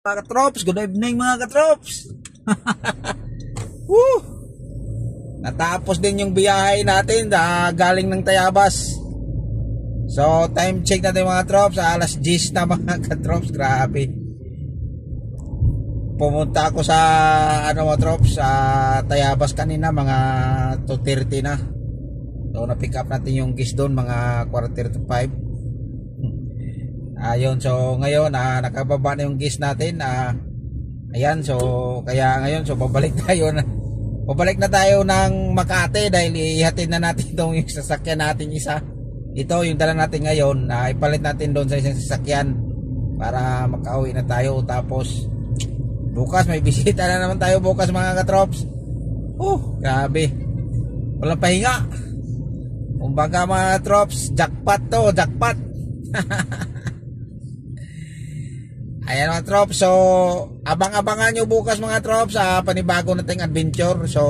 Mga katrops, good evening mga katrops. Woo! Natapos din yung biyahe natin galing ng Tayabas. So time check natin mga katrops, alas 10 na mga katrops. Grabe. Pumunta ako sa mga katrops, sa Tayabas kanina mga 2:30 na. So na pick up natin yung gis doon mga 4:35. Ayun, so ngayon nakababa na yung gis natin. Ayan, so kaya ngayon so babalik na tayo ng Makati dahil ihatid na natin itong yung sasakyan natin isa. Ito yung dala natin ngayon, ipalit natin doon sa isang sasakyan para makauwi na tayo. Tapos bukas may bisita na naman tayo bukas mga katrops. Grabe. Walang pahinga. Kumbaga mga katrops, jackpot to, jackpot. Ayan mga trops, so abang-abangan nyo bukas mga trops sa panibago nating adventure. So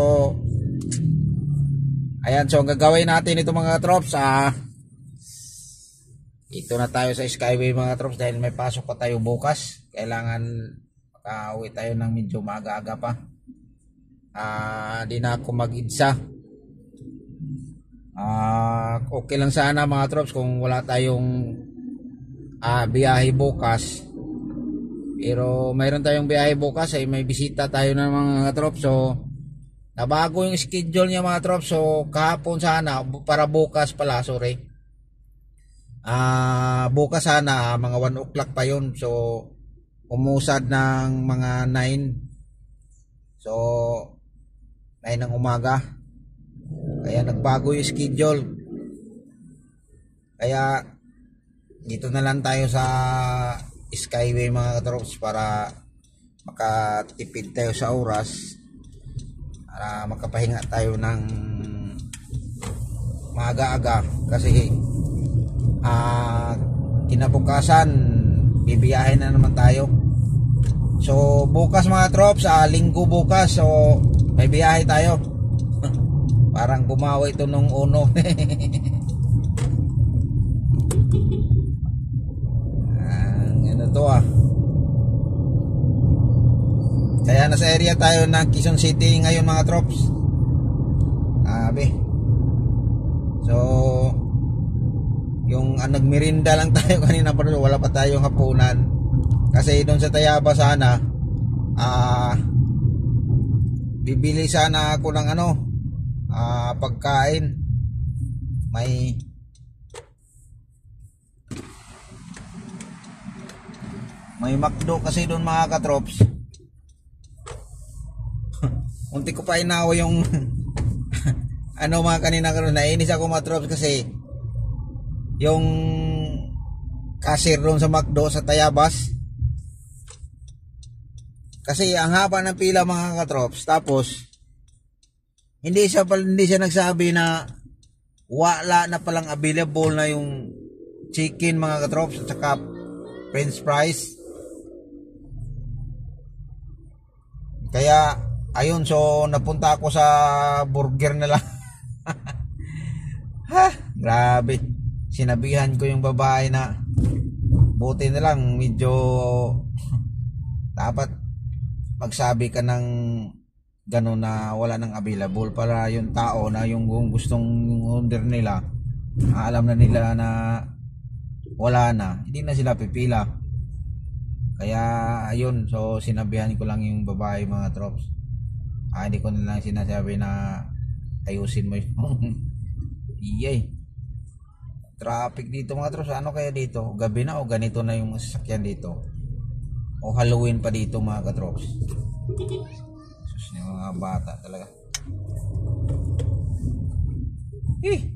ayan, so ang gagawin natin ito mga trops, ito na tayo sa Skyway mga trops dahil may pasok pa tayo bukas. Kailangan makauwi tayo ng medyo maaga-aga pa. Di na ako mag-idsa. Okay lang sana mga trops kung wala tayong biyahe bukas. Pero mayroon tayong biyahe bukas, may bisita tayo ng mga trops. So nabago yung schedule niya mga trops. So kahapon sana, para bukas pala, sorry, bukas sana mga 1 o'clock pa yun. So umusad ng mga 9. So 9 ng umaga. Kaya nagbago yung schedule. Kaya dito na lang tayo sa Skyway mga katrops para makatipid tayo sa oras, para makapahinga tayo ng maaga-aga kasi kinabukasan bibiyahin na naman tayo. So bukas mga trops, linggo bukas, so may biyahe tayo. Parang bumawi ito nung uno. Kaya nasa area tayo ng Quezon City ngayon mga trops. So yung nagmerinda lang tayo kanina, pero wala pa tayong hapunan kasi doon sa Tayabas sana bibili sana ako ng pagkain. May McDo kasi doon mga katrops. Unti ko pa inawa yung mga kanina karon, nainis ako mga trops kasi yung cashier doon sa McDo sa Tayabas, kasi ang haba ng pila mga katrops. Tapos hindi siya nagsabi na wala na palang available na yung chicken mga katrops at saka french fries. Kaya ayun, so napunta ako sa burger na lang. Grabe. Sinabihan ko yung babae na buti na lang medyo dapat magsabi ka ng gano'n na wala nang available para yung tao na yung gustong order nila, alam na nila na wala na, hindi na sila pipila. Kaya ayun, so sinabihan ko lang yung babae mga trops. Hindi ko na lang sinasabi na ayusin mo yung traffic dito mga trops. Ano kaya dito? Gabi na o ganito na yung sasakyan dito? O Halloween pa dito mga katrops? Sus, yung mga bata talaga.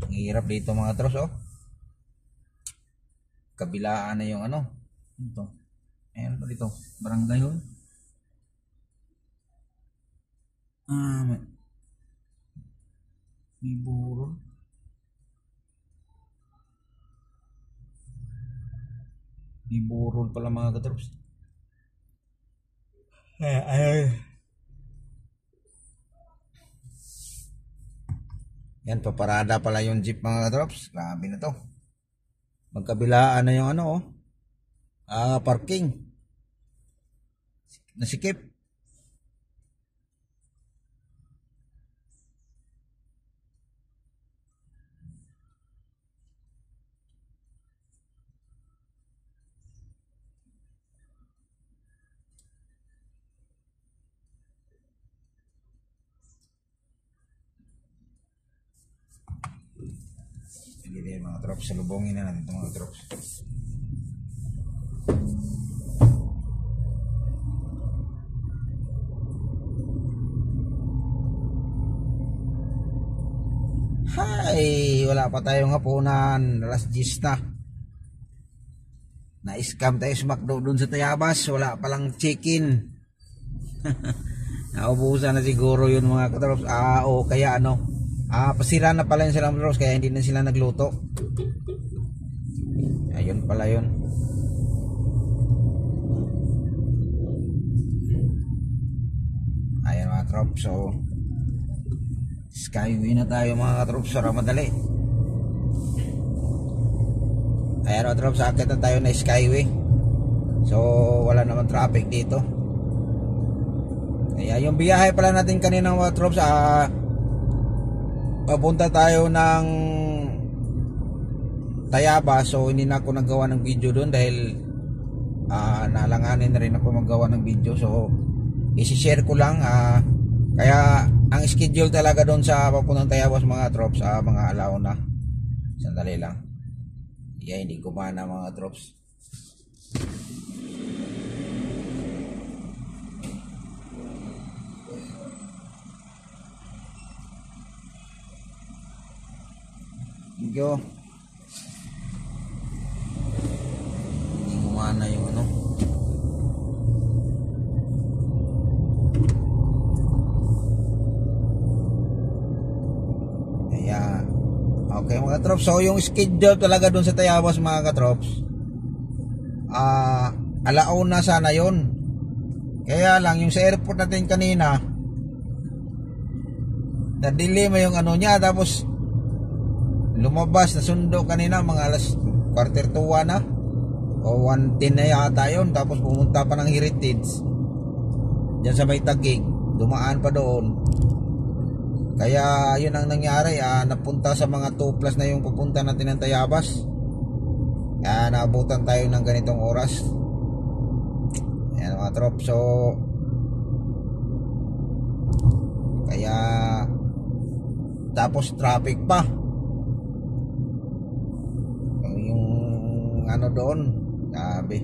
Ang hirap dito mga trops. Kabilaan na yung ito. Ayan pa dito, barangay hall. May burol. May burol pala mga katrops. Yan, paparada pala yung jeep mga katrops. Grabe na to. Magkabilaan na yung parking. Nasikip. Sige din mga trops, salubungin na natin itong mga trops. Hay, wala pa tayong hapunan, alas 10 na. Na-scam tayo sa McDo dun sa Tayabas, wala palang chicken. Naubusan na siguro yun mga katrops. O kaya ano, pasira na pala yun sila mga katrops, kaya hindi na sila nagluto. Ayun pala yun. Ayan mga katrops, so Skyway na tayo mga katrops para madali. Ayan mga katrops, akit na tayo na Skyway. So wala naman traffic dito. Kaya yung biyahe pala natin kanina mga katrops, papunta tayo ng Tayabas. So hindi na ako nagawa ng video doon dahil nalanganin na rin ako magawa ng video. So isi-share ko lang. Kaya ang schedule talaga doon sa papuntang Tayabas mga trops, mga alauna. Sandali lang. Hindi gumana mga trops. Medyo hindi gumana yung ano. Okay mga katrops, so yung schedule talaga dun sa Tayabas mga katrops, alauna sana yon. Kaya lang yung sa airport natin kanina, na-delay mo yung ano niya, tapos lumabas na sundo kanina mga alas 1:45 na o 1:10 na yata yun. Tapos pumunta pa ng Heritage dyan sa may Taguig, dumaan pa doon. Kaya yun ang nangyari, napunta sa mga 2 plus na yung pupunta natin ng Tayabas. Kaya naabutan tayo ng ganitong oras. Ayan mga trop. So kaya tapos traffic pa. Yung ano doon, sabi